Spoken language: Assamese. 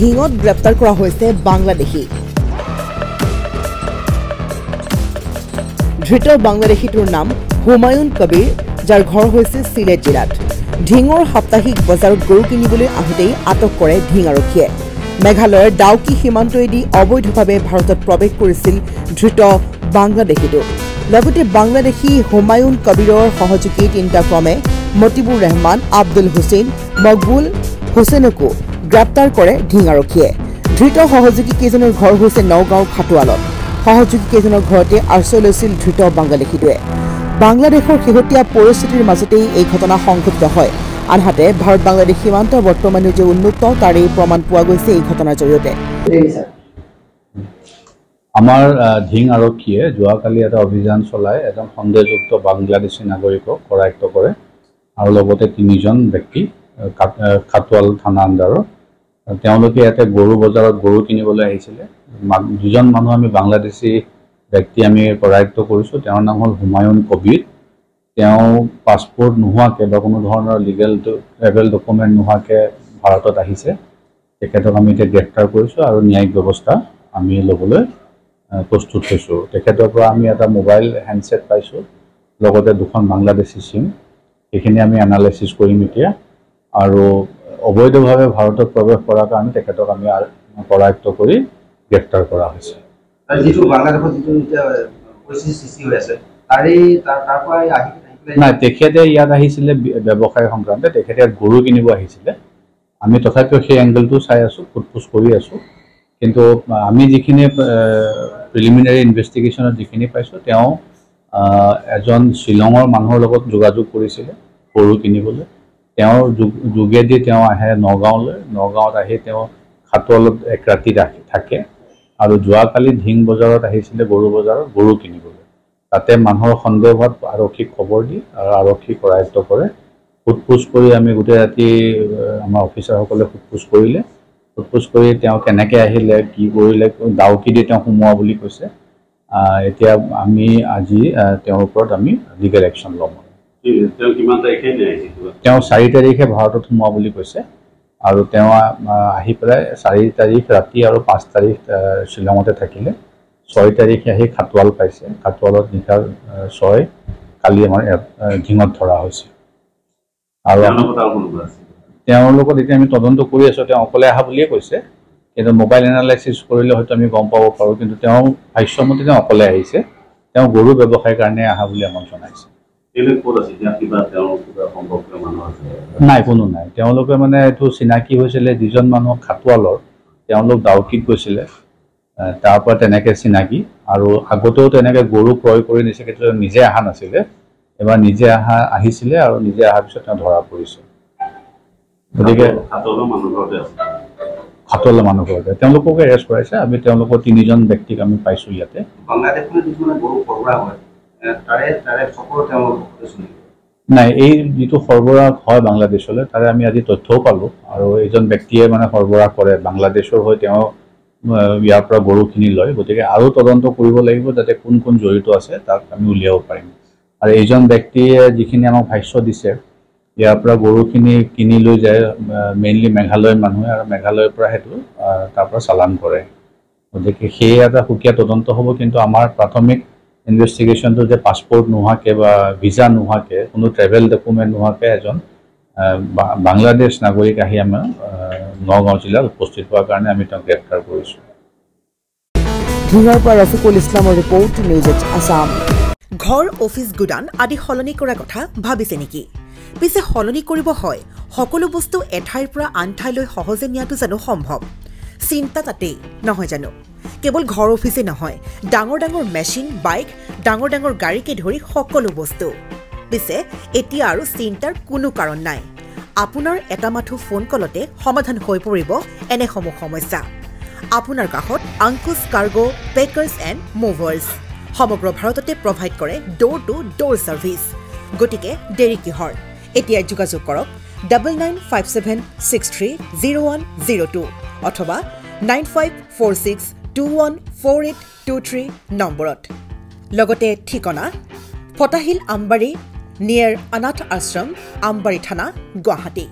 ঢিঙত গ্ৰেপ্তাৰ কৰা হৈছে বাংলাদেশী ধৃত বাংলাদেশীটোৰ নাম হুমায়ুন কবিৰ যাৰ ঘৰ হৈছে সিলেট জিলাত ঢিঙৰ সাপ্তাহিক বজাৰত গৰু কিনিবলৈ আহোঁতেই আটক কৰে ঢিং আৰক্ষীয়ে মেঘালয়ৰ ডাউকি সীমান্তয়েদি অবৈধভাৱে ভাৰতত প্ৰৱেশ কৰিছিল ধৃত বাংলাদেশীটো লগতে বাংলাদেশী হুমায়ুন কবিৰৰ সহযোগী তিনিটা ক্ৰমে মতিবুৰ ৰহমান আব্দুল হুছেইন মকবুল হুছেইনকো গ্ৰেপ্তাৰ কৰে ঢিং আৰক্ষীয়ে ধৃত সহযোগী কেইজনৰ ঘৰ হৈছে নগাঁও খাটুৱালত সহযোগী কেইজনৰ ঘৰতে আশ্ৰয় লৈছিল ধৃত বাংলাদেশীটোৱে বাংলাদেশৰ শেহতীয়া পৰিস্থিতিৰ মাজতেই এই ঘটনা সংঘটিত হয় আনহাতে ভাৰত বাংলাদেশ সীমান্ত বৰ্তমানেও যে উন্মুক্ত তাৰেই প্ৰমাণ পোৱা গৈছে এই ঘটনাৰ জৰিয়তে আমাৰ ঢিং আৰক্ষীয়ে যোৱাকালি এটা অভিযান চলাই এজন সন্দেহযুক্ত বাংলাদেশী নাগৰিকক কৰায়ত্ব কৰে আৰু লগতে তিনিজন ব্যক্তি খাটুৱাল থানা আণ্ডাৰৰ তেওঁলোকে ইয়াতে গৰু বজাৰত গৰু কিনিবলৈ আহিছিলে দুজন মানুহ আমি বাংলাদেশী ব্যক্তি আমি কৰায়ত্ব কৰিছোঁ তেওঁৰ নাম হ'ল হুমায়ুন কবিৰ তেওঁ পাছপোৰ্ট নোহোৱাকৈ বা কোনো ধৰণৰ লিগেল ট্ৰেভেল ডকুমেণ্ট নোহোৱাকৈ ভাৰতত আহিছে তেখেতক আমি এতিয়া গ্ৰেপ্তাৰ কৰিছোঁ আৰু ন্যায়িক ব্যৱস্থা আমি ল'বলৈ প্ৰস্তুত হৈছোঁ তেখেতৰ পৰা আমি এটা মোবাইল হেণ্ডছেট পাইছোঁ লগতে দুখন বাংলাদেশী চিম এইখিনি আমি এনালাইচিছ কৰিম এতিয়া আৰু অবৈধভাৱে ভাৰতত প্ৰৱেশ কৰাৰ কাৰণে তেখেতক আমি কৰায়ত্ব কৰি গ্ৰেপ্তাৰ কৰা হৈছে যিটো বাংলাদেশত যিটো এতিয়া পৰিস্থিতি সৃষ্টি হৈ আছে তাৰ পৰা নাই তেখেতে ইয়াত আহিছিলে ব্যৱসায় সংক্ৰান্তে তেখেতে গৰু কিনিব আহিছিলে আমি তথাপিও সেই এংগলটো চাই আছোঁ সোধপোছ কৰি আছোঁ কিন্তু আমি যিখিনি প্ৰিলিমিনাৰী ইনভেষ্টিগেশ্যনত যিখিনি পাইছোঁ তেওঁ এজন শ্বিলঙৰ মানুহৰ লগত যোগাযোগ কৰিছিলে গৰু কিনিবলৈ তেওঁৰ যোগেদি তেওঁ আহে নগাঁৱলৈ নগাঁৱত আহি তেওঁ খাটুৱালত এক ৰাতি থাকে আৰু যোৱাকালি ঢিং বজাৰত আহিছিলে গৰু বজাৰত গৰু কিনিবলৈ তাতে মানুহৰ সন্দেহ হোৱাত আৰক্ষীক খবৰ দি আৰু আৰক্ষী কৰায়ত্ব কৰে সোধপোছ কৰি আমি গোটেই ৰাতি আমাৰ অফিচাৰসকলে সোধপোছ কৰিলে সোধপোছ কৰি তেওঁ কেনেকৈ আহিলে কি কৰিলে ডাউকি দি তেওঁ সোমোৱা বুলি কৈছে এতিয়া আমি আজি তেওঁৰ ওপৰত আমি লিগেল একশ্যন ল'ম তেওঁ 4 তাৰিখে ভাৰতত সোমোৱা বুলি কৈছে আৰু তেওঁ আহি পেলাই 4 তাৰিখ ৰাতি আৰু 5 তাৰিখ শ্বিলঙতে থাকিলে 6 তাৰিখে আহি খাটুৱাল পাইছে খাটুৱালত নিশা 6 কালি আমাৰ ঢিঙত ধৰা হৈছে আৰু তেওঁৰ লগত এতিয়া আমি তদন্ত কৰি আছোঁ তেওঁ অকলে অহা বুলিয়ে কৈছে কিন্তু মোবাইল এনালাইচিছ কৰিলে হয়তো আমি গম পাব পাৰোঁ কিন্তু তেওঁ ভাষ্যমতে তেওঁ অকলে আহিছে তেওঁ গৰু ব্যৱসায়ৰ কাৰণে অহা বুলি আমাক জনাইছে নাই কোনো নাই তেওঁলোকে মানে এইটো চিনাকি হৈছিলে যিজন মানুহ খাটুৱালৰ তেওঁলোক ডাউকিত গৈছিলে তাৰ পৰা তেনেকৈ চিনাকি আৰু আগতেও তেনেকৈ গৰু ক্ৰয় কৰি নিছে কিন্তু নিজে অহা নাছিলে এবাৰ নিজে আহিছিলে আৰু নিজে অহাৰ পিছত তেওঁ ধৰা পৰিছে গতিকে খাটুৱালৰ মানুহ ঘৰতে তেওঁলোকক এৰেষ্ট কৰাইছে আমি তেওঁলোকৰ 3জন ব্যক্তিক আমি পাইছোঁ ইয়াতে নাই এই যিটো সৰবৰাহ হয় বাংলাদেশলৈ তাৰে আমি আজি তথ্যও পালোঁ আৰু এইজন ব্যক্তিয়ে মানে সৰবৰাহ কৰে বাংলাদেশৰ হৈ তেওঁ ইয়াৰ পৰা গৰুখিনি লয় গতিকে আৰু তদন্ত কৰিব লাগিব যাতে কোন কোন জড়িত আছে তাক আমি উলিয়াব পাৰিম আৰু এইজন ব্যক্তিয়ে যিখিনি আমাক ভাষ্য দিছে ইয়াৰ পৰা গৰুখিনি কিনি লৈ যায় মেইনলি মেঘালয়ৰ মানুহে আৰু মেঘালয়ৰ পৰা সেইটো তাৰ পৰা চালান কৰে গতিকে সেই এটা সুকীয়া তদন্ত হ'ব কিন্তু আমাৰ প্ৰাথমিক ইনভেষ্টিগেশ্যনটো যে পাছপোৰ্ট নোহোৱাকৈ বা ভিছা নোহোৱাকৈ কোনো ট্ৰেভেল ডকুমেণ্ট নোহোৱাকৈ এজন বাংলাদেশ নাগৰিক আহি আমাৰ নগাঁও জিলাত উপস্থিত হোৱাৰ কাৰণে আমি তেওঁক গ্ৰেপ্তাৰ কৰিছোঁ ঢিঙৰ পৰা ৰফিকুল ইছলামৰ ৰিপৰ্ট নিউজ আছাম ঘৰ অফিচ গুদান আদি সলনি কৰাৰ কথা ভাবিছে নেকি পিছে সলনি কৰিব হয় সকলো বস্তু এঠাইৰ পৰা আন ঠাইলৈ সহজে নিয়াটো জানো সম্ভৱ চিন্তা তাতেই নহয় জানো কেৱল ঘৰ অফিচে নহয় ডাঙৰ ডাঙৰ মেচিন বাইক ডাঙৰ ডাঙৰ গাড়ীকে ধৰি সকলো বস্তু পিছে এতিয়া আৰু চিন্তাৰ কোনো কাৰণ নাই আপোনাৰ এটা মাথো ফোন কলতে সমাধান হৈ পৰিব এনেসমূহ সমস্যা আপোনাৰ কাষত আংকুশ কাৰ্গো পেকাৰ্ছ এণ্ড মুভাৰ্ছ সমগ্ৰ ভাৰততে প্ৰভাইড কৰে ডোৰ টু ডোৰ ছাৰ্ভিচ গতিকে দেৰি কিহৰ এতিয়া যোগাযোগ কৰক 9957630102 অথবা 9546214823 নম্বৰত লগতে ঠিকনা ফটাহিল আমবাৰী নিয়াৰ অনাথ আশ্ৰম আমবাৰী থানা গুৱাহাটী